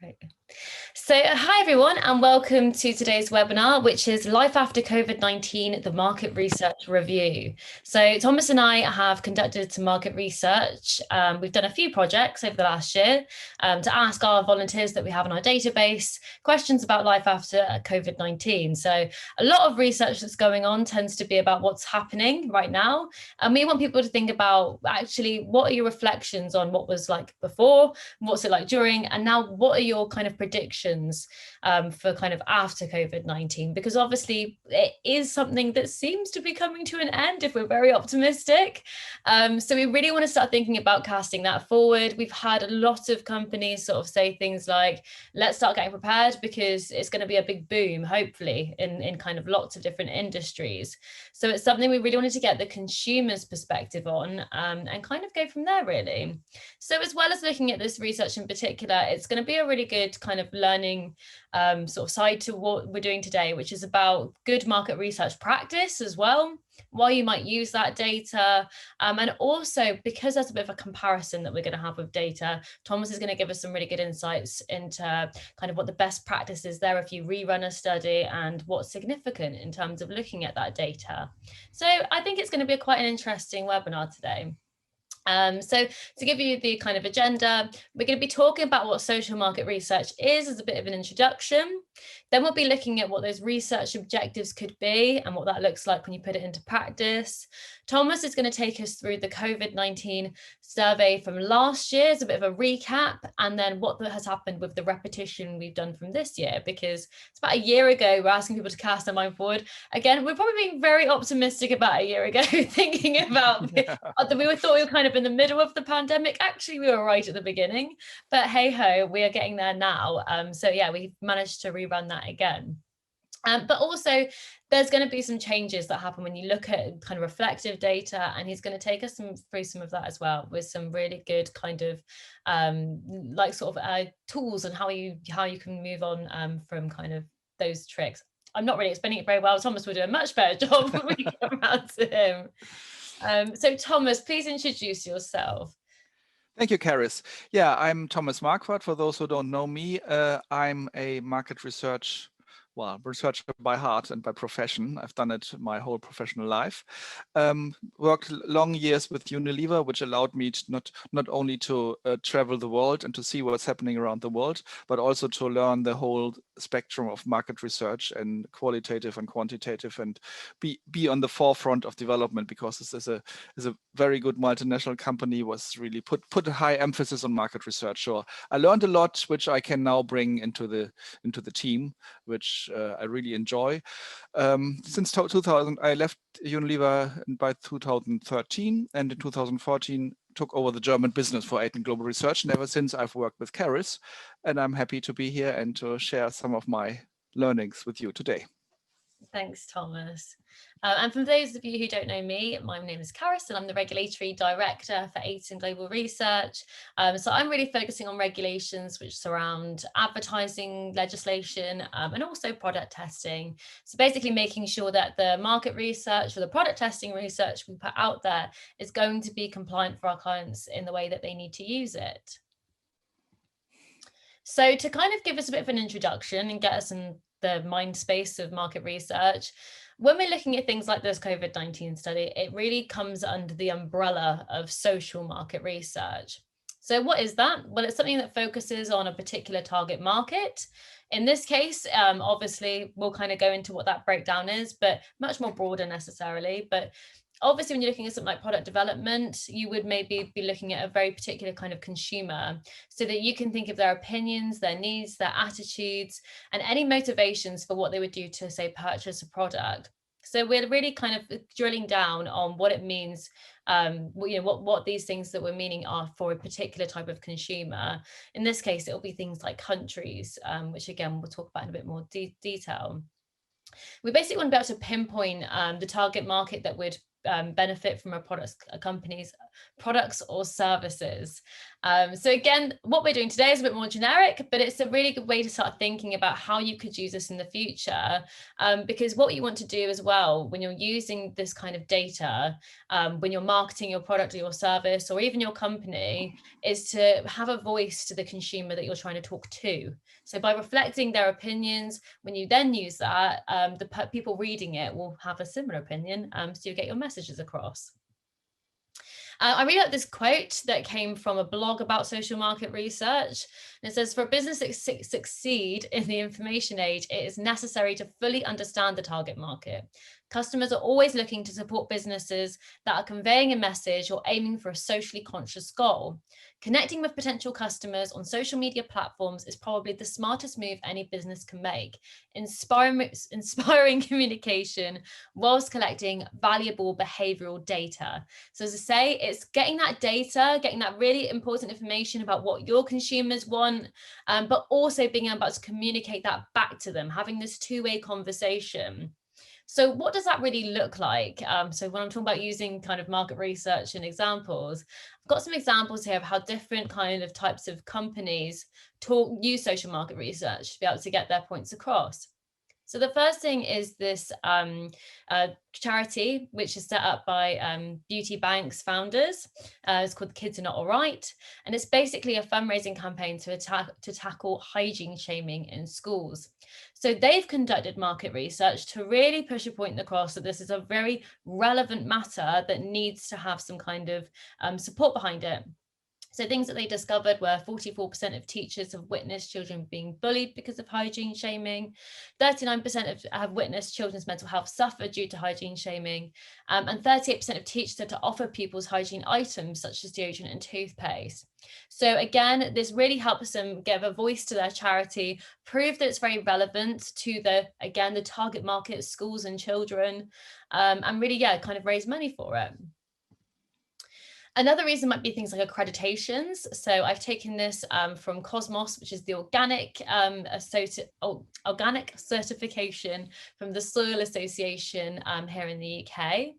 Great. So hi everyone and welcome to today's webinar, which is Life After COVID-19, the Market Research Review. So Thomas and I have conducted some market research. We've done a few projects over the last year to ask our volunteers that we have in our database questions about life after COVID-19. So a lot of research that's going on tends to be about what's happening right now. And we want people to think about actually what are your reflections on what was like before, what's it like during, and now what are your kind of predictions for kind of after COVID-19, because obviously it is something that seems to be coming to an end if we're very optimistic. So we really want to start thinking about casting that forward. We've had a lot of companies sort of say things like, let's start getting prepared because it's going to be a big boom, hopefully, in kind of lots of different industries. So it's something we really wanted to get the consumer's perspective on and kind of go from there, really. So as well as looking at this research in particular, it's going to be a really good kind of learning sort of side to what we're doing today, which is about good market research practice as well, why you might use that data. And also because there's a bit of a comparison that we're going to have with data, Thomas is going to give us some really good insights into kind of what the best practice is there if you rerun a study and what's significant in terms of looking at that data. So I think it's going to be quite an interesting webinar today. So to give you the kind of agenda, we're going to be talking about what social market research is as a bit of an introduction. Then we'll be looking at what those research objectives could be and what that looks like when you put it into practice. Thomas is going to take us through the COVID-19 survey from last year as a bit of a recap, and then what has happened with the repetition we've done from this year, because it's about a year ago we're asking people to cast their mind forward. Again, we're probably being very optimistic about a year ago, thinking about thought we were kind of in the middle of the pandemic. Actually, we were right at the beginning, but hey ho, we are getting there now. So yeah, we've managed to rerun that again. But also there's going to be some changes that happen when you look at kind of reflective data, and he's going to take us through some of that as well, with some really good kind of like sort of tools and how you can move on from kind of those tricks. I'm not really explaining it very well. Thomas will do a much better job when we come around to him. So Thomas, please introduce yourself. Thank you, Carys. Yeah, I'm Thomas Marquardt. For those who don't know me, I'm a market researcher by heart and by profession. I've done it my whole professional life. Worked long years with Unilever, which allowed me to not only to travel the world and to see what's happening around the world, but also to learn the whole spectrum of market research and qualitative and quantitative, and be on the forefront of development, because this is a very good multinational company, was really put a high emphasis on market research. So I learned a lot, which I can now bring into the team, which I really enjoy. Since 2000, I left Unilever by 2013, and in 2014 took over the German business for Aid and Global Research. And ever since, I've worked with Carys, and I'm happy to be here and to share some of my learnings with you today. Thanks, Thomas. And for those of you who don't know me, my name is Carys and I'm the Regulatory Director for Aid and Global Research. So I'm really focusing on regulations which surround advertising legislation and also product testing. So basically making sure that the market research or the product testing research we put out there is going to be compliant for our clients in the way that they need to use it. So to kind of give us a bit of an introduction and get us in the mind space of market research, when we're looking at things like this COVID-19 study, it really comes under the umbrella of social market research. So what is that? Well, it's something that focuses on a particular target market. In this case, obviously, we'll kind of go into what that breakdown is, but much more broader necessarily. But obviously, when you're looking at something like product development, you would maybe be looking at a very particular kind of consumer, so that you can think of their opinions, their needs, their attitudes, and any motivations for what they would do to, say, purchase a product. So we're really kind of drilling down on what it means, what these things that we're meaning are for a particular type of consumer. In this case, it'll be things like countries, which again, we'll talk about in a bit more detail. We basically want to be able to pinpoint the target market that would benefit from a company's products or services. So again, what we're doing today is a bit more generic, but it's a really good way to start thinking about how you could use this in the future. Because what you want to do as well, when you're using this kind of data, when you're marketing your product or your service, or even your company, is to have a voice to the consumer that you're trying to talk to. So by reflecting their opinions, when you then use that, the people reading it will have a similar opinion, so you get your messages across. I really like this quote that came from a blog about social market research. And it says, for a business to succeed in the information age, it is necessary to fully understand the target market. Customers are always looking to support businesses that are conveying a message or aiming for a socially conscious goal. Connecting with potential customers on social media platforms is probably the smartest move any business can make, inspiring communication whilst collecting valuable behavioral data. So as I say, it's getting that data, getting that really important information about what your consumers want, but also being able to communicate that back to them, having this two-way conversation. So what does that really look like? So when I'm talking about using kind of market research and examples, I've got some examples here of how different kind of types of companies use social market research to be able to get their points across. So the first thing is this charity, which is set up by Beauty Bank's founders. It's called Kids Are Not All Right. And it's basically a fundraising campaign to tackle hygiene shaming in schools. So they've conducted market research to really push a point across that this is a very relevant matter that needs to have some kind of support behind it. So things that they discovered were 44% of teachers have witnessed children being bullied because of hygiene shaming. 39% have witnessed children's mental health suffer due to hygiene shaming. And 38% of teachers had to offer pupils hygiene items such as deodorant and toothpaste. So again, this really helps them give a voice to their charity, prove that it's very relevant to the target market, schools and children, and really, kind of raise money for it. Another reason might be things like accreditations. So I've taken this from Cosmos, which is the organic certification from the Soil Association here in the UK.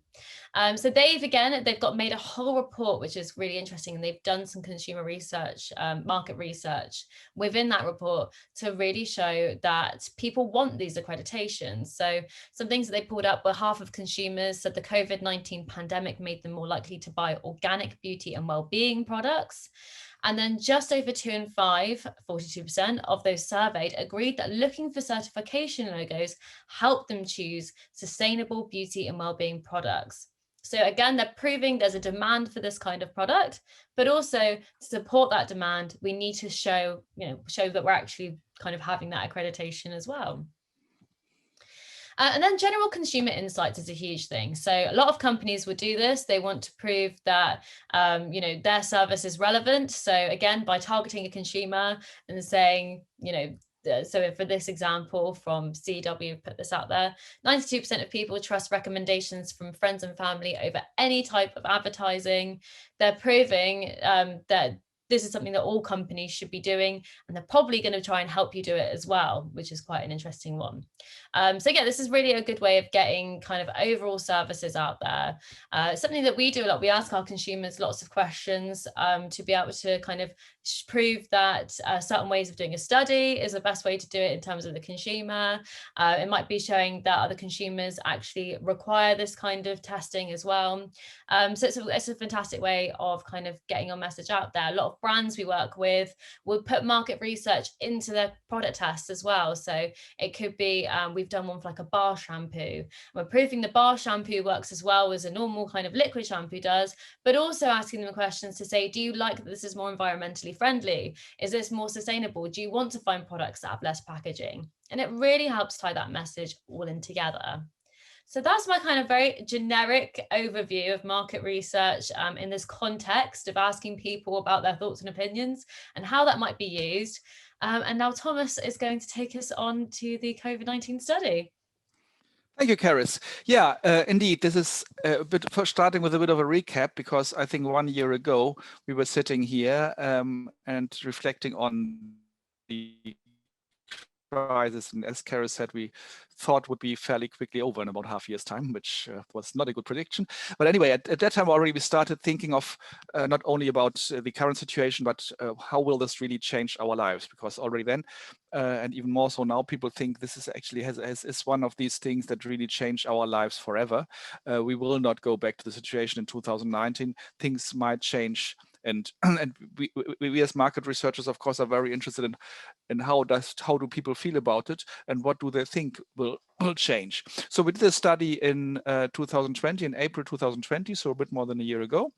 So they've made a whole report, which is really interesting. And they've done some consumer research, market research within that report to really show that people want these accreditations. So some things that they pulled up were half of consumers said the COVID-19 pandemic made them more likely to buy organic beauty and well-being products. And then just over 2 in 5, 42% of those surveyed agreed that looking for certification logos helped them choose sustainable beauty and well-being products. So again, they're proving there's a demand for this kind of product, but also to support that demand, we need to show that we're actually kind of having that accreditation as well. And then general consumer insights is a huge thing. So a lot of companies would do this. They want to prove that, their service is relevant. So again, by targeting a consumer and saying, so for this example from CW, put this out there, 92% of people trust recommendations from friends and family over any type of advertising. They're proving that this is something that all companies should be doing, and they're probably going to try and help you do it as well, which is quite an interesting one. So yeah, this is really a good way of getting kind of overall services out there. Something that we do a lot, we ask our consumers lots of questions to be able to kind of prove that certain ways of doing a study is the best way to do it in terms of the consumer. It might be showing that other consumers actually require this kind of testing as well. So it's a fantastic way of kind of getting your message out there. A lot of brands we work with will put market research into their product tests as well. So it could be, we've done one for like a bar shampoo. We're proving the bar shampoo works as well as a normal kind of liquid shampoo does, but also asking them questions to say, do you like that this is more environmentally friendly? Is this more sustainable? Do you want to find products that have less packaging? And it really helps tie that message all in together. So that's my kind of very generic overview of market research in this context of asking people about their thoughts and opinions and how that might be used. And now Thomas is going to take us on to the COVID-19 study. Thank you, Carys. Yeah, indeed, this is a bit starting with a bit of a recap, because I think 1 year ago we were sitting here and reflecting on the crisis, and as Carys said, we thought would be fairly quickly over in about half a year's time, which was not a good prediction. But anyway, at that time already we started thinking of not only about the current situation, but how will this really change our lives? Because already then, and even more so now, people think this is actually is one of these things that really change our lives forever. We will not go back to the situation in 2019. Things might change. And we as market researchers, of course, are very interested in how do people feel about it and what do they think will change. So we did a study in 2020, in April 2020, so a bit more than a year ago.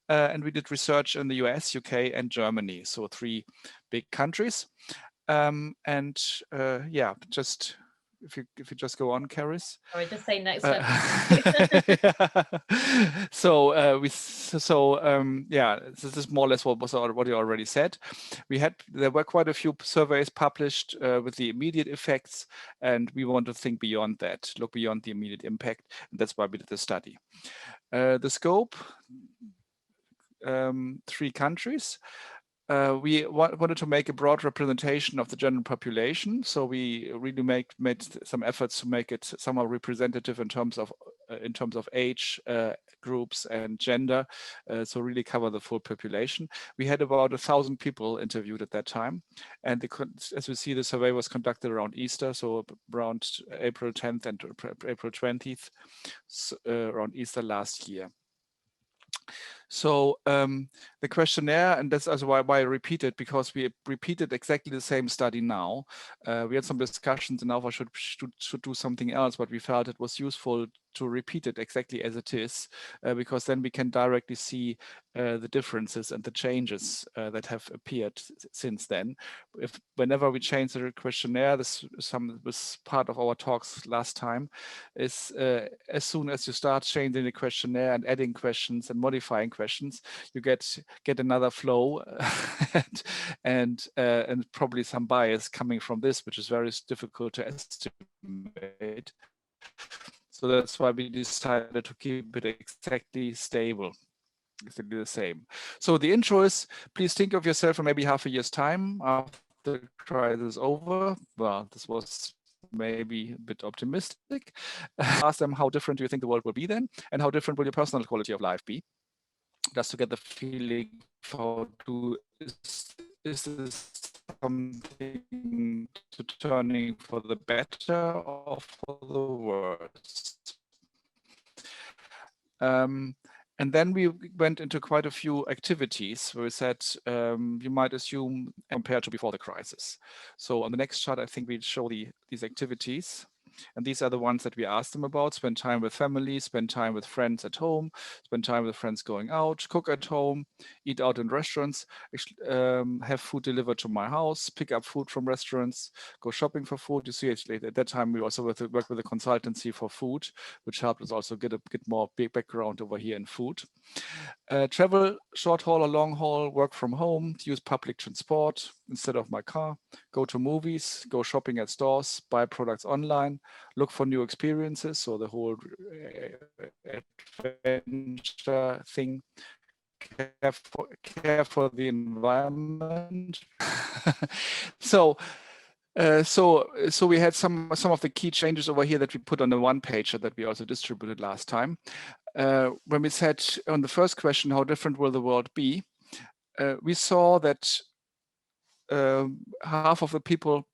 And we did research in the US, UK, and Germany, so 3 big countries. Yeah, just if you just go on, Carys. Or just say next Yeah. Yeah, this is more or less what you already said. There were quite a few surveys published with the immediate effects, and we want to think beyond that, look beyond the immediate impact, and that's why we did the study. The scope, 3 countries. We wanted to make a broad representation of the general population, so we really made some efforts to make it somehow representative in terms of age groups and gender, so really cover the full population. We had about 1,000 people interviewed at that time, and as we see, the survey was conducted around Easter, so around April 10th and April 20th, around Easter last year. So the questionnaire, and that's also why I repeat it, because we repeated exactly the same study now. We had some discussions and now I should do something else, but we felt it was useful to repeat it exactly as it is, because then we can directly see the differences and the changes that have appeared since then. Whenever we change the questionnaire, this was part of our talks last time, is as soon as you start changing the questionnaire and adding questions and modifying questions, you get another flow and probably some bias coming from this, which is very difficult to estimate. So that's why we decided to keep it exactly stable, exactly the same. So the intro is, please think of yourself in maybe half a year's time after the crisis is over. Well, this was maybe a bit optimistic. Ask them, how different do you think the world will be then? And how different will your personal quality of life be? Just to get the feeling for is this something to turning for the better or for the worse? And then we went into quite a few activities where we said you might assume compared to before the crisis. So on the next chart, I think we'll show these activities. And these are the ones that we asked them about: spend time with family, spend time with friends at home, spend time with friends going out, cook at home, eat out in restaurants, have food delivered to my house, pick up food from restaurants, go shopping for food. You see, actually, at that time, we also worked with a consultancy for food, which helped us also get more big background over here in food. Travel, short haul or long haul, work from home, use public transport instead of my car, go to movies, go shopping at stores, buy products online, look for new experiences, so the whole adventure thing, care for the environment. So we had some of the key changes over here that we put on the one pager that we also distributed last time. When we said on the first question, how different will the world be? We saw that half of the people,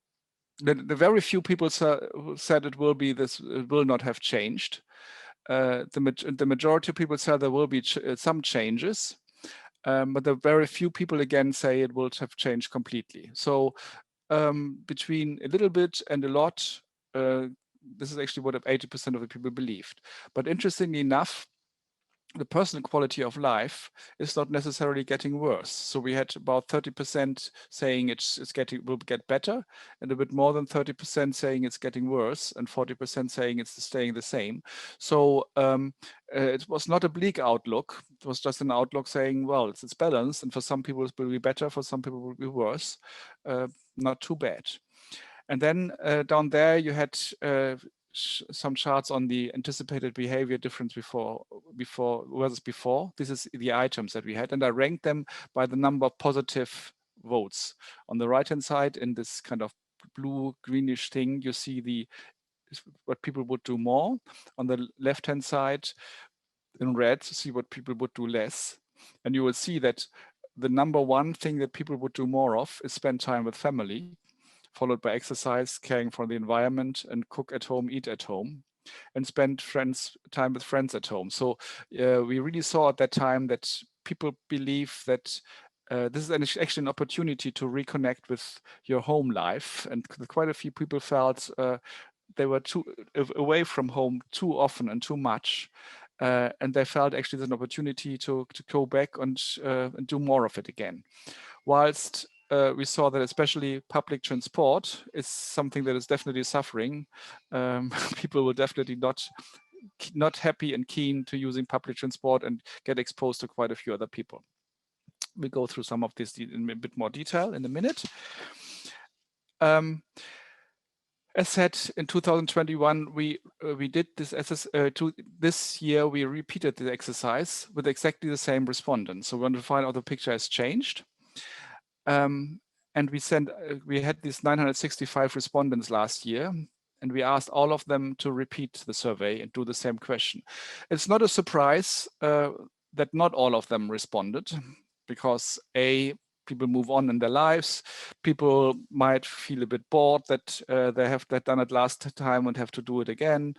the very few people said it will be this, it will not have changed. The majority of people said there will be some changes, but the very few people again say it will have changed completely. So between a little bit and a lot, this is actually what 80% of the people believed. But interestingly enough, the personal quality of life is not necessarily getting worse. So we had about 30% saying will get better, and a bit more than 30% saying it's getting worse, and 40% saying it's staying the same. So it was not a bleak outlook. It was just an outlook saying, well, it's balanced, and for some people it will be better, for some people it will be worse. Not too bad. And then down there you had some charts on the anticipated behavior difference before versus before. This is the items that we had, and I ranked them by the number of positive votes. On the right hand side, in this kind of blue greenish thing, you see what people would do more. On the left-hand side, in red, you see what people would do less. And you will see that the number one thing that people would do more of is spend time with family, followed by exercise, caring for the environment, and cook at home, eat at home, and spend time with friends at home. So we really saw at that time that people believe that this is actually an opportunity to reconnect with your home life. And quite a few people felt they were away from home too often and too much. And they felt actually there's an opportunity to go back and do more of it again. Whilst we saw that especially public transport is something that is definitely suffering. People were definitely not happy and keen to using public transport and get exposed to quite a few other people. We'll go through some of this in a bit more detail in a minute. As said, in 2021, we did this this year, we repeated the exercise with exactly the same respondents. So we want to find out the picture has changed. And we had these 965 respondents last year, and we asked all of them to repeat the survey and do the same question. It's not a surprise that not all of them responded, because people move on in their lives. People might feel a bit bored that they have done it last time and have to do it again.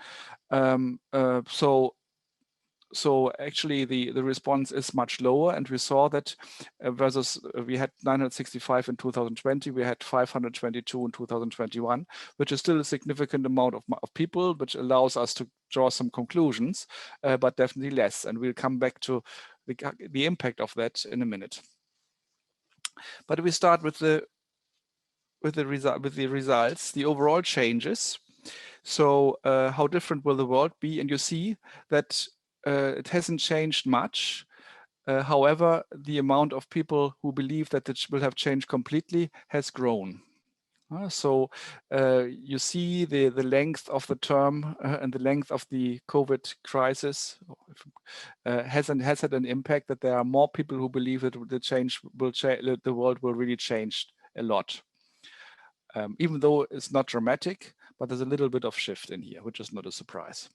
So actually the response is much lower, and we saw that versus we had 965 in 2020, we had 522 in 2021, which is still a significant amount of people, which allows us to draw some conclusions, but definitely less. And we'll come back to the impact of that in a minute. But we start with the results, the overall changes. So how different will the world be? And you see that it hasn't changed much. However, the amount of people who believe that it will have changed completely has grown. So you see the length of the term and the length of the COVID crisis has had an impact, that there are more people who believe that the world will really change a lot. Even though it's not dramatic, but there's a little bit of shift in here, which is not a surprise.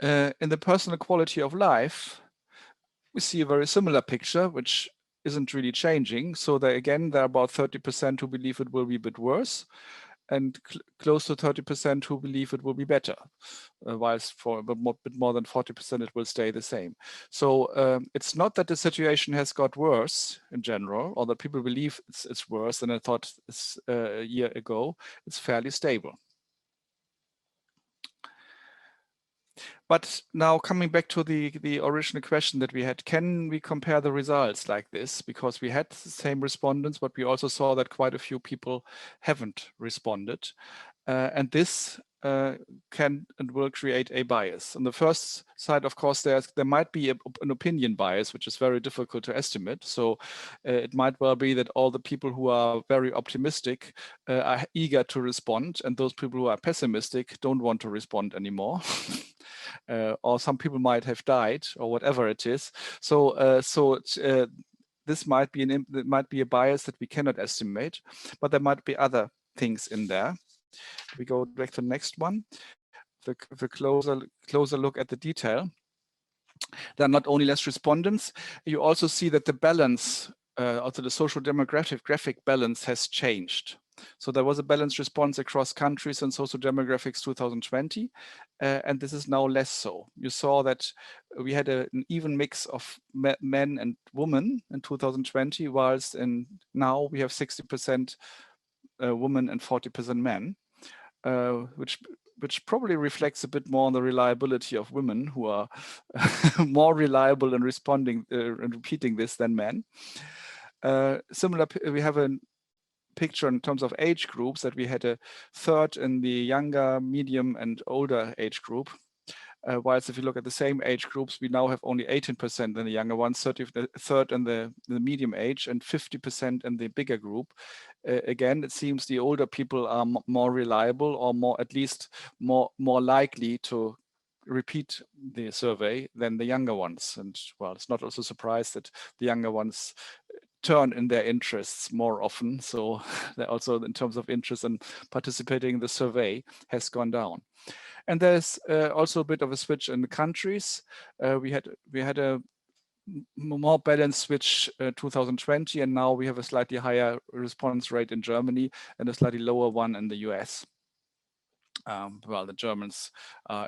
In the personal quality of life, we see a very similar picture, which isn't really changing. So there are about 30% who believe it will be a bit worse, and close to 30% who believe it will be better, whilst for a bit more than 40% it will stay the same. So it's not that the situation has got worse in general, or that people believe it's worse than I thought a year ago. It's fairly stable. But now coming back to the original question that we had, can we compare the results like this? Because we had the same respondents, but we also saw that quite a few people haven't responded. And this can and will create a bias. On the first side, of course, there might be an opinion bias, which is very difficult to estimate. So it might well be that all the people who are very optimistic are eager to respond, and those people who are pessimistic don't want to respond anymore. Or some people might have died, or whatever it is. So this might be a bias that we cannot estimate, but there might be other things in there. We go back to the next one. The closer look at the detail. There are not only less respondents, you also see that the balance, also the social demographic balance has changed. So there was a balanced response across countries in social demographics 2020, and this is now less so. You saw that we had an even mix of men and women in 2020, whilst now we have 60% women and 40% men, which probably reflects a bit more on the reliability of women, who are more reliable in responding and repeating this than men. Similar, we have a picture in terms of age groups, that we had a third in the younger, medium, and older age group. Whilst if you look at the same age groups, we now have only 18% in the younger ones, third in the medium age, and 50% in the bigger group. Again, it seems the older people are more reliable, or at least more likely to repeat the survey than the younger ones. And well, it's not also a surprise that the younger ones turn in their interests more often. So also in terms of interest in participating in the survey has gone down. And there's also a bit of a switch in the countries. We had a more balanced switch 2020, and now we have a slightly higher response rate in Germany and a slightly lower one in the US. Well, the Germans,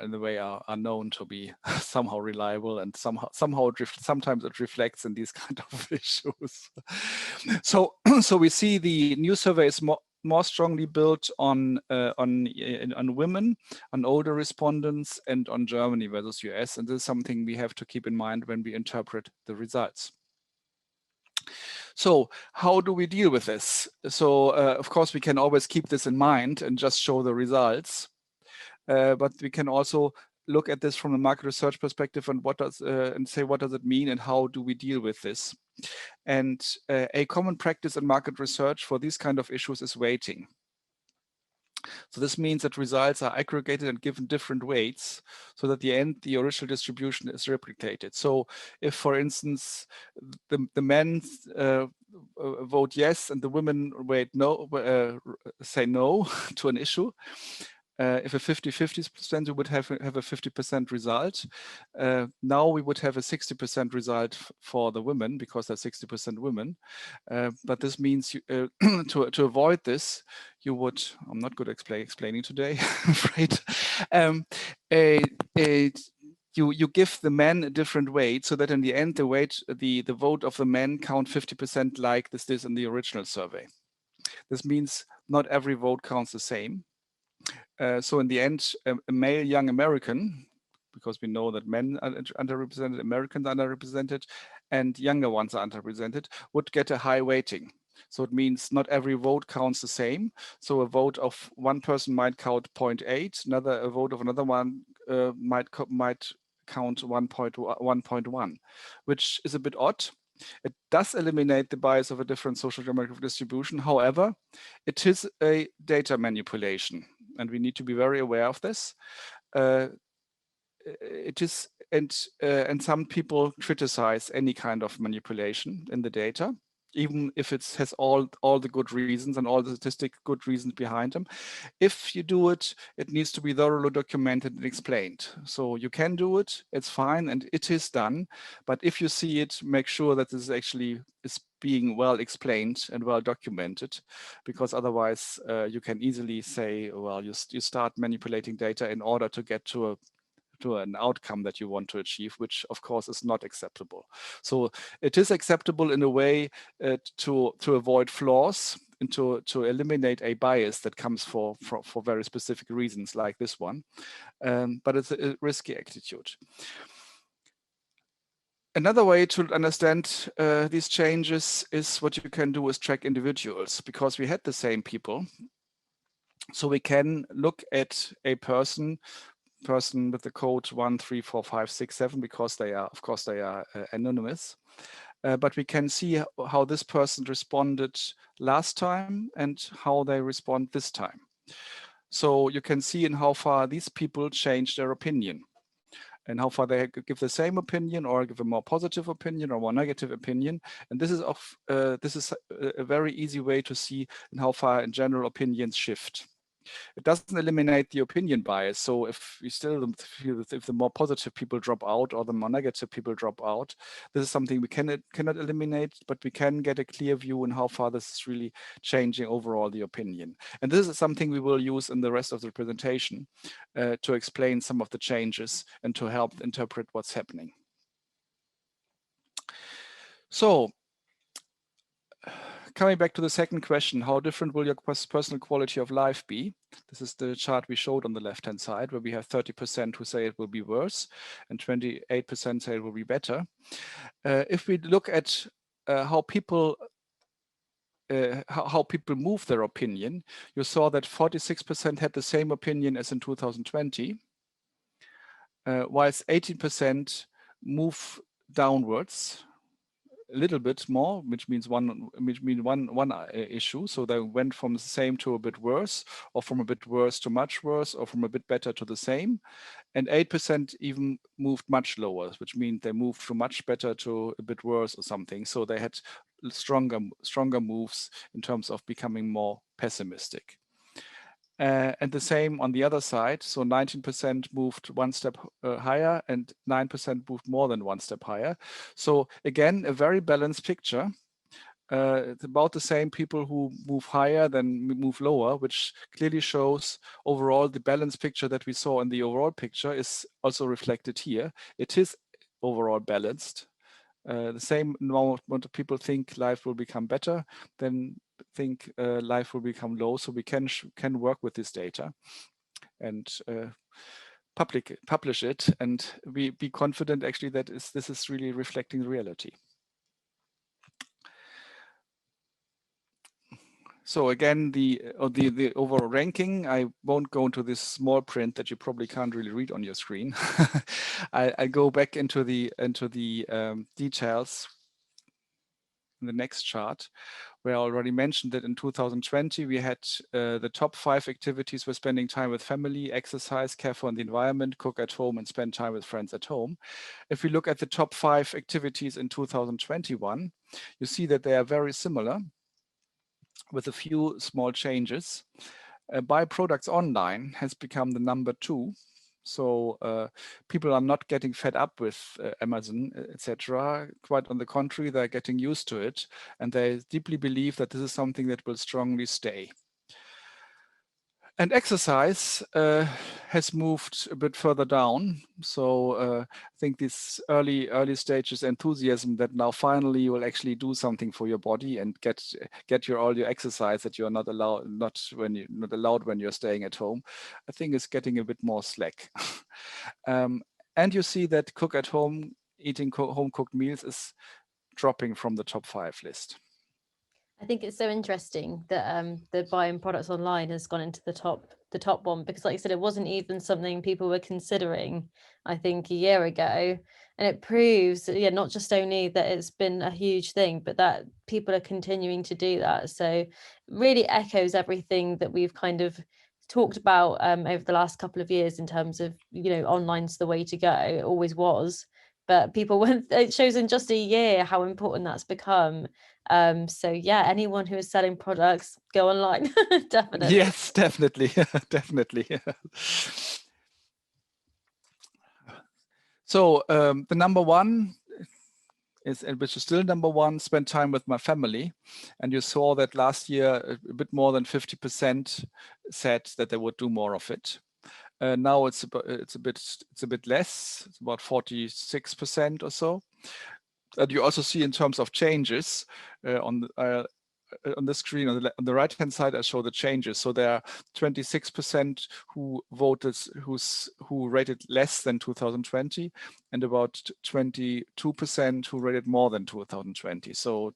in the way, are known to be somehow reliable, and sometimes it reflects in these kind of issues. So we see the new survey is more strongly built on women, on older respondents, and on Germany versus US, and this is something we have to keep in mind when we interpret the results. So how do we deal with this? So of course, we can always keep this in mind and just show the results. But we can also look at this from a market research perspective and say what does it mean and how do we deal with this? And a common practice in market research for these kind of issues is weighting. So this means that results are aggregated and given different weights so that at the end the original distribution is replicated. So if, for instance, the men vote yes and the women say no to an issue, if a 50-50%, we would have a 50% result. Now we would have a 60% result for the women because they're 60% women. But this means to avoid this, you would, I'm not good at explaining today, I'm afraid. You give the men a different weight so that in the end, the vote of the men count 50% like this is in the original survey. This means not every vote counts the same. So in the end, a male young American, because we know that men are underrepresented, Americans are underrepresented, and younger ones are underrepresented, would get a high weighting. So it means not every vote counts the same. So a vote of one person might count 0.8, a vote of another one might count 1.1, which is a bit odd. It does eliminate the bias of a different social demographic distribution. However, it is a data manipulation, and we need to be very aware of this. It is, and some people criticize any kind of manipulation in the data, even if it has all the good reasons and all the statistic good reasons behind them. If you do it, it needs to be thoroughly documented and explained. So you can do it, it's fine, and it is done. But if you see it, make sure that this actually is being well explained and well documented, because otherwise you can easily say, well, you start manipulating data in order to get to an outcome that you want to achieve, which of course is not acceptable. So it is acceptable in a way to avoid flaws and to eliminate a bias that comes for very specific reasons like this one. But it's a risky attitude. Another way to understand these changes is what you can do is track individuals, because we had the same people. So we can look at a person with the code 1345667 because they are, of course, they are anonymous. But we can see how this person responded last time and how they respond this time. So you can see in how far these people change their opinion and how far they give the same opinion or give a more positive opinion or more negative opinion. And this is a very easy way to see in how far in general opinions shift. It doesn't eliminate the opinion bias. So if you still feel if the more positive people drop out or the more negative people drop out, this is something we cannot eliminate, but we can get a clear view in how far this is really changing overall the opinion. And this is something we will use in the rest of the presentation to explain some of the changes and to help interpret what's happening. So, coming back to the second question, how different will your personal quality of life be? This is the chart we showed on the left-hand side, where we have 30% who say it will be worse and 28% say it will be better. If we look at how people move their opinion, you saw that 46% had the same opinion as in 2020, whilst 18% move downwards a little bit more, which means one issue. So they went from the same to a bit worse, or from a bit worse to much worse, or from a bit better to the same. And 8% even moved much lower, which means they moved from much better to a bit worse or something. So they had stronger moves in terms of becoming more pessimistic. And the same on the other side. So 19% moved one step higher and 9% moved more than one step higher. So again, a very balanced picture. It's about the same people who move higher than move lower, which clearly shows overall the balanced picture that we saw in the overall picture is also reflected here. It is overall balanced. The same amount of people think life will become better, then think life will become low. So we can work with this data and publish it, and be confident actually that this is really reflecting reality. So again, the overall ranking, I won't go into this small print that you probably can't really read on your screen. I go back into the details in the next chart, where I already mentioned that in 2020, we had the top 5 activities were spending time with family, exercise, care for the environment, cook at home, and spend time with friends at home. If we look at the top 5 activities in 2021, you see that they are very similar, with a few small changes. Buy products online has become the number 2. So people are not getting fed up with Amazon, etc. Quite on the contrary, they're getting used to it, and they deeply believe that this is something that will strongly stay. And exercise has moved a bit further down. So I think this early stages enthusiasm that now finally you will actually do something for your body and get all your exercise that you're not allowed when you're staying at home, I think is getting a bit more slack. And you see that cook at home, eating home cooked meals is dropping from the top 5 list. I think it's so interesting that the buying products online has gone into the top one, because like you said, it wasn't even something people were considering, I think, a year ago. And it proves, not just only that it's been a huge thing, but that people are continuing to do that. So really echoes everything that we've kind of talked about over the last couple of years in terms of, online's the way to go. It always was. But it shows in just a year how important that's become. So yeah, anyone who is selling products, go online. Definitely. Yes, definitely. Definitely. So the number 1 which is still number 1, spend time with my family. And you saw that last year a bit more than 50% said that they would do more of it. Now it's a bit less. It's about 46% or so. And you also see in terms of changes on the screen on the right hand side, I show the changes. So there are 26% who voted, who rated less than 2020, and about 22% who rated more than 2020. So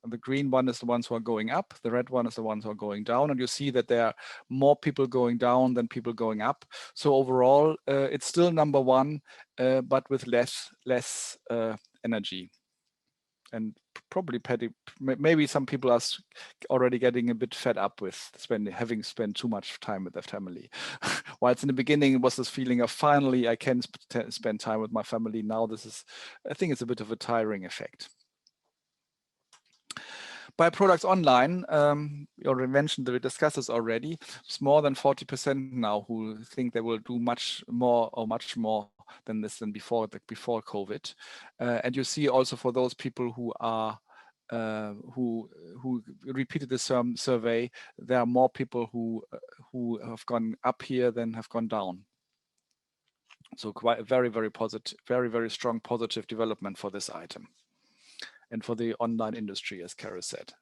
the green one is the ones who are going up, the red one is the ones who are going down, and you see that there are more people going down than people going up. So overall, it's still number 1, but with less energy. And probably maybe some people are already getting a bit fed up with having spent too much time with their family. Whilst in the beginning it was this feeling of finally I can spend time with my family. Now I think it's a bit of a tiring effect. Buy products online, we already mentioned that we discussed this already. It's more than 40% now who think they will do much more than this than before COVID. And you see also for those people who are who repeated the survey, there are more people who have gone up here than have gone down. So quite a very positive, very strong positive development for this item and for the online industry, as Carys said.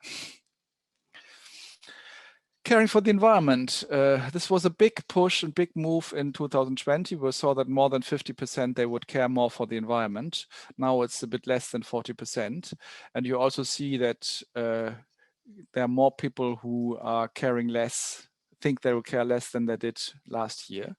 Caring for the environment. This was a big push and big move in 2020. We saw that more than 50% they would care more for the environment. Now it's a bit less than 40%. And you also see that there are more people who are caring less, think they will care less than they did last year.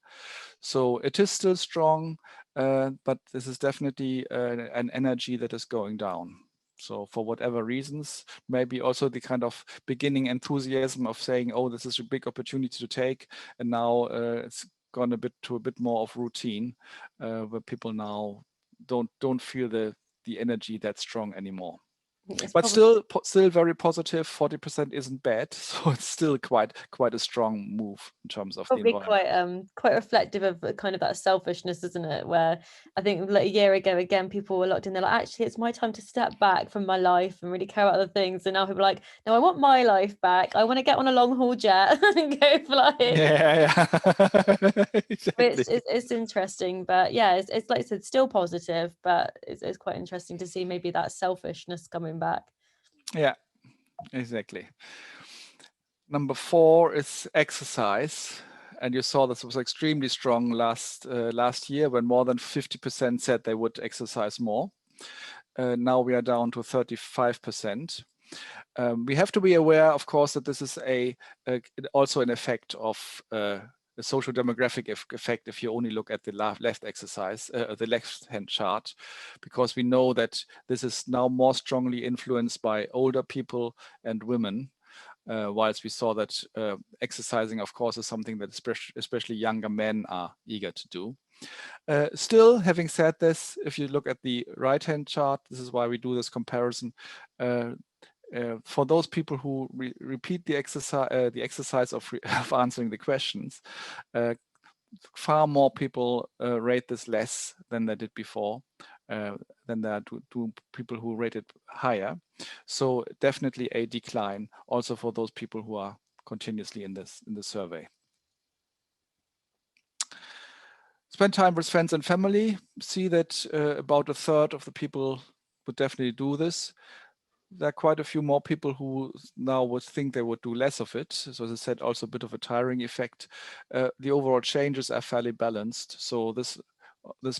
So it is still strong, but this is definitely an energy that is going down. So for whatever reasons, maybe also the kind of beginning enthusiasm of saying, oh, this is a big opportunity to take. And now it's gone a bit more of routine, where people now don't feel the energy that strong anymore. It's But probably still very positive. 40% isn't bad, so it's still quite a strong move in terms of the probably environment. quite reflective of kind of that selfishness, isn't it? Where I think like a year ago, again, people were locked in. They're like, actually, it's my time to step back from my life and really care about other things. And now people are like, no, I want my life back. I want to get on a long haul jet and go flying. Yeah. Exactly. It's interesting, but yeah, it's like I said, still positive, but it's quite interesting to see maybe that selfishness coming back. Yeah, exactly. Number 4 is exercise. And you saw this was extremely strong last year, when more than 50% said they would exercise more. Now we are down to 35%. We have to be aware, of course, that this is also an effect of the social demographic effect if you only look at the left exercise, the left-hand chart, because we know that this is now more strongly influenced by older people and women. Whilst we saw that exercising, of course, is something that especially younger men are eager to do. Still, having said this, if you look at the right-hand chart, this is why we do this comparison. For those people who repeat the exercise of answering the questions, far more people rate this less than they did before. Than there are two people who rate it higher. So definitely a decline also for those people who are continuously in the survey. Spend time with friends and family. See that about a third of the people would definitely do this. There are quite a few more people who now would think they would do less of it. So as I said, also a bit of a tiring effect. The overall changes are fairly balanced. So this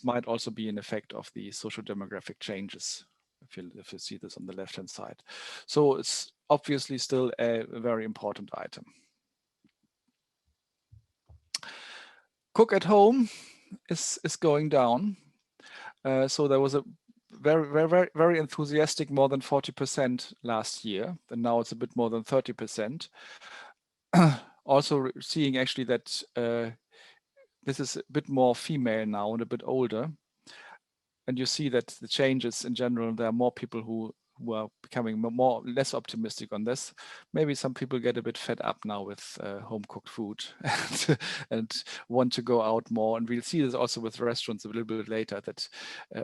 might also be an effect of the social demographic changes, if you see this on the left-hand side. So it's obviously still a very important item. Cook at home is going down. So there was a very enthusiastic, more than 40% last year, and now it's a bit more than 30%. Also seeing actually that this is a bit more female now and a bit older. And you see that the changes in general, there are more people who are becoming less optimistic on this. Maybe some people get a bit fed up now with home cooked food and want to go out more. And we'll see this also with restaurants a little bit later, that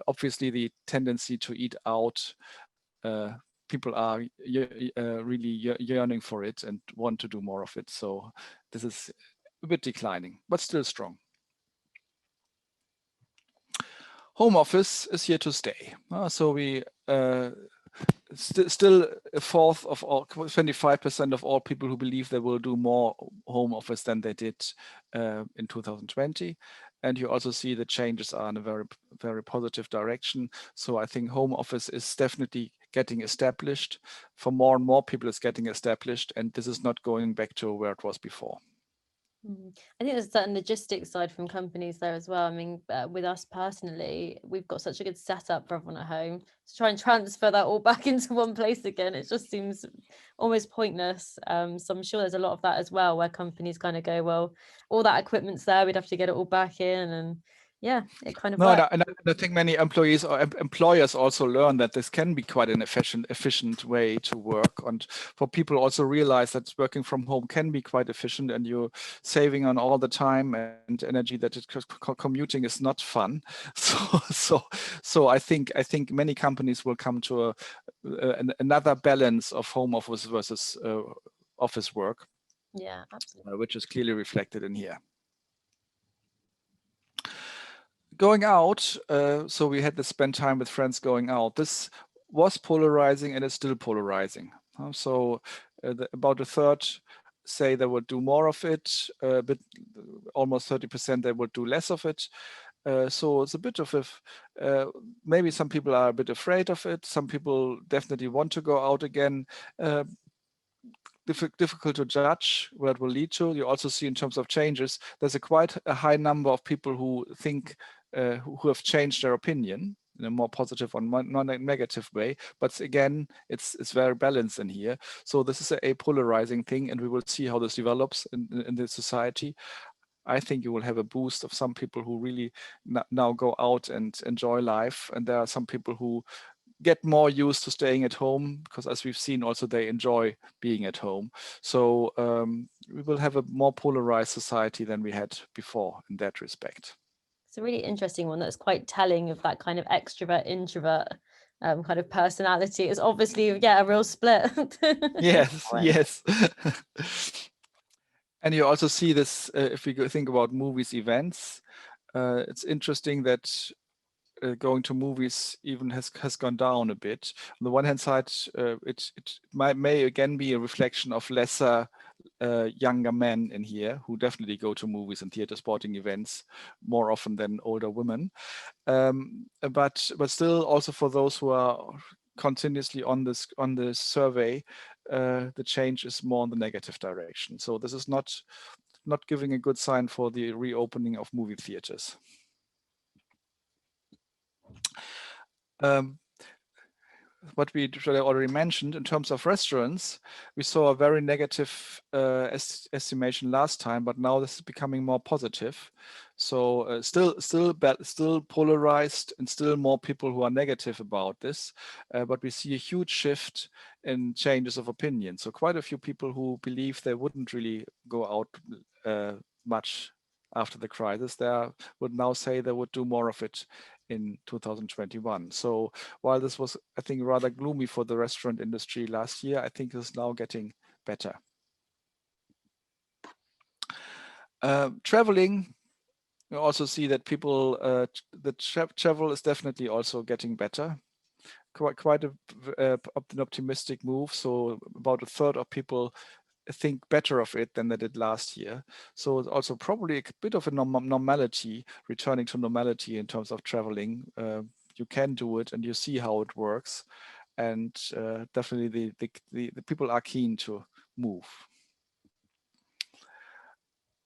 obviously the tendency to eat out, people are really yearning for it and want to do more of it. So this is a bit declining, but still strong. Home office is here to stay. So we still a fourth of all, 25% of all people who believe they will do more home office than they did in 2020. And you also see the changes are in a very positive direction. So I think home office is definitely getting established. For more and more people, it's getting established, and this is not going back to where it was before. I think there's a certain logistics side from companies there as well. I mean, with us personally, we've got such a good setup for everyone at home. To try and transfer that all back into one place again, it just seems almost pointless. So I'm sure there's a lot of that as well, where companies kind of go, well, all that equipment's there, we'd have to get it all back in, and yeah, it kind of works. And I think many employees or employers also learn that this can be quite an efficient way to work. And for people also realize that working from home can be quite efficient, and you're saving on all the time and energy that commuting is not fun. So I think many companies will come to another balance of home office versus office work. Yeah, absolutely. Which is clearly reflected in here. Going out, so we had to spend time with friends going out. This was polarizing and is still polarizing. So about a third say they would do more of it, but almost 30% they would do less of it. So it's a bit of maybe some people are a bit afraid of it. Some people definitely want to go out again. Difficult to judge where it will lead to. You also see in terms of changes, there's quite a high number of people who think who have changed their opinion. in a more positive or non-negative way. But again, it's very balanced in here. So this is a polarizing thing, and we will see how this develops in the society. I think you will have a boost of some people who really now go out and enjoy life. And there are some people who get more used to staying at home, because as we've seen also, they enjoy being at home. So we will have a more polarized society than we had before in that respect. It's a really interesting one that's quite telling of that kind of extrovert introvert kind of personality. It's obviously, yeah, a real split. Yes, yes. And you also see this if we think about movies, events. It's interesting that going to movies even has gone down a bit. On the one hand side, it may again be a reflection of lesser younger men in here who definitely go to movies and theater sporting events more often than older women. But still, also for those who are continuously on this survey, the change is more in the negative direction. So this is not giving a good sign for the reopening of movie theaters. What we already mentioned in terms of restaurants, we saw a very negative estimation last time, but now this is becoming more positive. So still polarized, and still more people who are negative about this. But we see a huge shift in changes of opinion. So quite a few people who believe they wouldn't really go out much after the crisis, they would now say they would do more of it in 2021. So while this was, I think, rather gloomy for the restaurant industry last year, I think it's now getting better. Traveling, you also see that people, travel is definitely also getting better. Quite an optimistic move. So about a third of people think better of it than they did last year. So it's also probably a bit of a normality, returning to normality in terms of traveling. You can do it and you see how it works. And definitely the people are keen to move.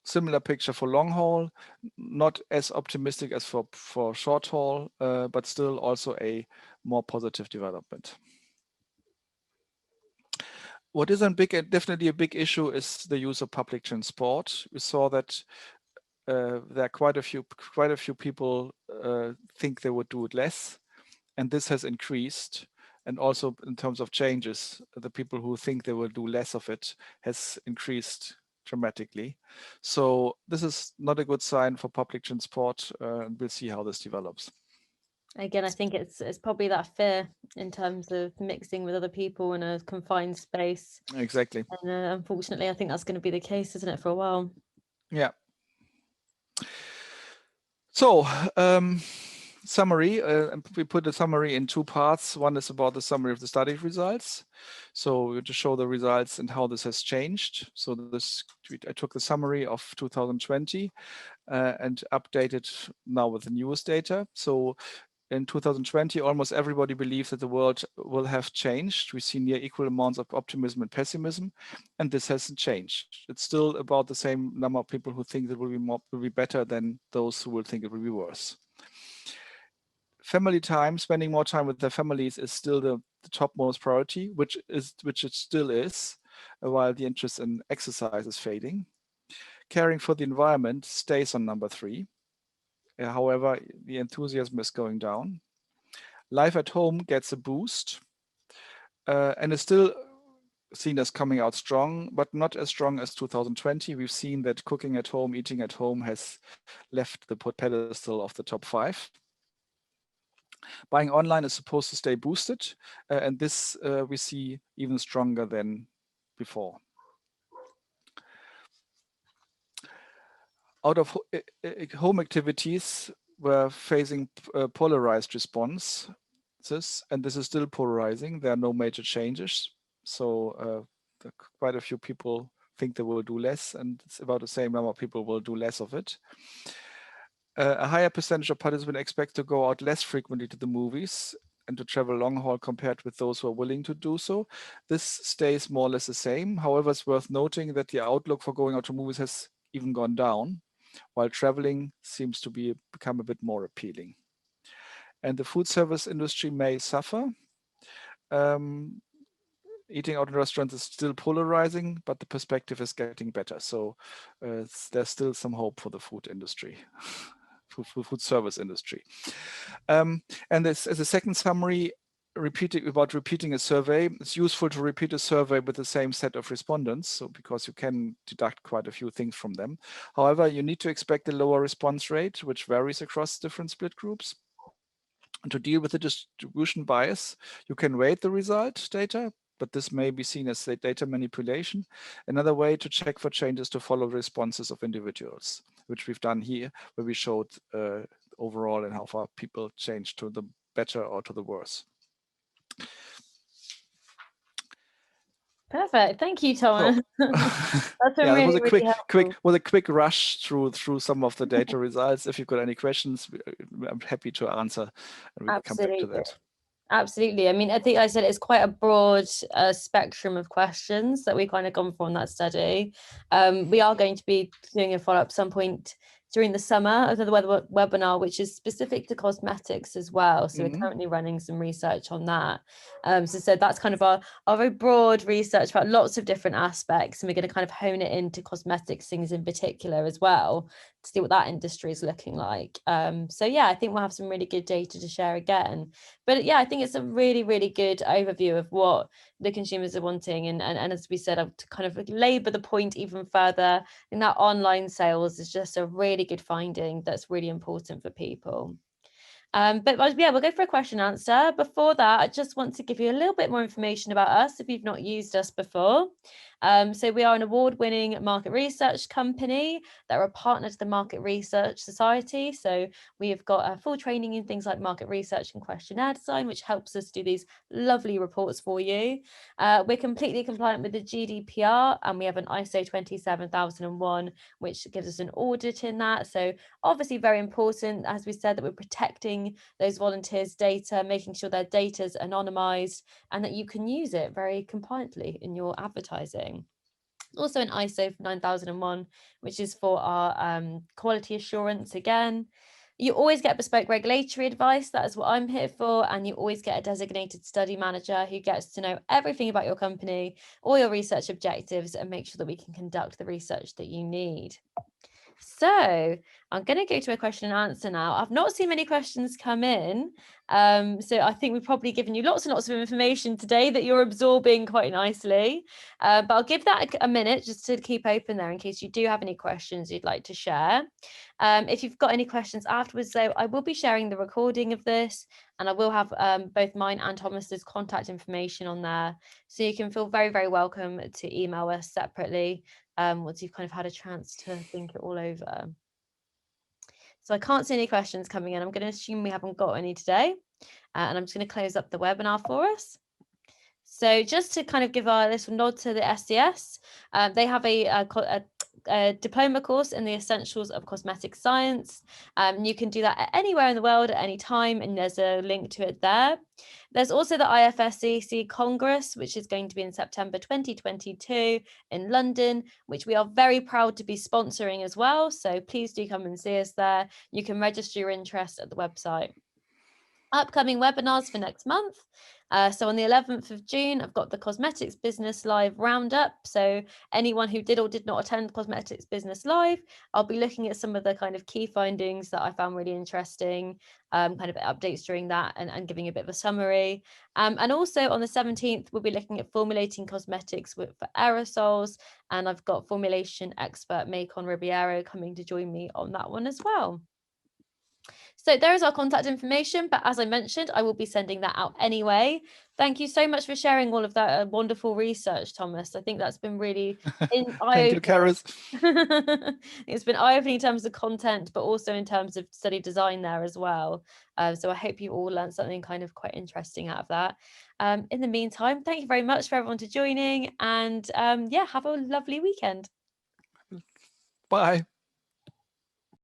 Similar picture for long haul, not as optimistic as for short haul, but still also a more positive development. What is definitely a big issue is the use of public transport. We saw that there are quite a few people think they would do it less, and this has increased. And also in terms of changes, the people who think they will do less of it has increased dramatically. So this is not a good sign for public transport, and we'll see how this develops. Again, I think it's probably that fear in terms of mixing with other people in a confined space. Exactly. And unfortunately, I think that's going to be the case, isn't it, for a while? Yeah. So summary, we put a summary in two parts. One is about the summary of the study results. So to show the results and how this has changed. So I took the summary of 2020 and updated now with the newest data. So in 2020, almost everybody believes that the world will have changed. We see near equal amounts of optimism and pessimism, and this hasn't changed. It's still about the same number of people who think it will be better than those who will think it will be worse. Family time, spending more time with their families, is still the topmost priority, which it still is, while the interest in exercise is fading. Caring for the environment stays on number 3. However, the enthusiasm is going down. Life at home gets a boost and is still seen as coming out strong, but not as strong as 2020. We've seen that cooking at home, eating at home has left the pedestal of the top 5. Buying online is supposed to stay boosted, and this we see even stronger than before. Out of home activities, we're facing polarized responses, and this is still polarizing. There are no major changes. So quite a few people think they will do less, and it's about the same number of people will do less of it. A higher percentage of participants expect to go out less frequently to the movies and to travel long haul compared with those who are willing to do so. This stays more or less the same. However, it's worth noting that the outlook for going out to movies has even gone down, while traveling seems to become a bit more appealing. and the food service industry may suffer. Eating out in restaurants is still polarizing, but the perspective is getting better. So there's still some hope for the food industry, food service industry. And this, as a second summary, repeating a survey, it's useful to repeat a survey with the same set of respondents, so because you can deduct quite a few things from them. However, you need to expect a lower response rate, which varies across different split groups. And to deal with the distribution bias, you can weight the result data, but this may be seen as data manipulation. Another way to check for changes to follow the responses of individuals, which we've done here, where we showed overall and how far people change to the better or to the worse. Perfect. Thank you, Thomas. So, That's been yeah, really, it was really a quick rush through some of the data results. If you've got any questions, I'm happy to answer, and we can come back to that. Absolutely. I mean, I think I said it's quite a broad spectrum of questions that we kind of gone for in that study. We are going to be doing a follow-up some point during the summer of the webinar, which is specific to cosmetics as well. So we're currently running some research on that. So that's kind of our very broad research about lots of different aspects, and we're going to kind of hone it into cosmetics things in particular as well, to see what that industry is looking like. So yeah, I think we'll have some really good data to share again. But yeah, I think it's a really, really good overview of what the consumers are wanting. And as we said, to kind of labour the point even further, in that online sales is just a really good finding that's really important for people. But yeah, we'll go for a question and answer. Before that, I just want to give you a little bit more information about us if you've not used us before. So we are an award-winning market research company that are a partner to the Market Research Society. So we have got full training in things like market research and questionnaire design, which helps us do these lovely reports for you. We're completely compliant with the GDPR, and we have an ISO 27001, which gives us an audit in that. So obviously very important, as we said, that we're protecting those volunteers' data, making sure their data is anonymized and that you can use it very compliantly in your advertising. Also an ISO 9001, which is for our quality assurance again. You always get bespoke regulatory advice. That is what I'm here for. And you always get a designated study manager who gets to know everything about your company, all your research objectives, and make sure that we can conduct the research that you need. So I'm going to go to a question and answer now. I've not seen many questions come in. So I think we've probably given you lots and lots of information today that you're absorbing quite nicely. But I'll give that a minute just to keep open there in case you do have any questions you'd like to share. If you've got any questions afterwards, though, I will be sharing the recording of this, and I will have both mine and Thomas's contact information on there. So you can feel very, very welcome to email us separately once you've kind of had a chance to think it all over. So I can't see any questions coming in. I'm going to assume we haven't got any today. And I'm just going to close up the webinar for us. So just to kind of give a little nod to the SCS, they have a diploma course in the essentials of cosmetic science. You can do that anywhere in the world at any time, and there's a link to it there. There's also the IFSCC Congress, which is going to be in September 2022 in London, which we are very proud to be sponsoring as well. So please do come and see us there. You can register your interest at the website. Upcoming webinars for next month. So on the 11th of June, I've got the Cosmetics Business Live Roundup. So anyone who did or did not attend Cosmetics Business Live, I'll be looking at some of the kind of key findings that I found really interesting, kind of updates during that and giving a bit of a summary. And also on the 17th, we'll be looking at formulating cosmetics for aerosols. And I've got formulation expert Macon Ribeiro coming to join me on that one as well. So there is our contact information, but as I mentioned, I will be sending that out anyway. Thank you so much for sharing all of that wonderful research, Thomas. I think that's been really Thank you, Carys. It's been eye-opening in terms of content, but also in terms of study design there as well. So I hope you all learned something kind of quite interesting out of that. In the meantime, thank you very much for everyone to joining, and yeah, have a lovely weekend. Bye.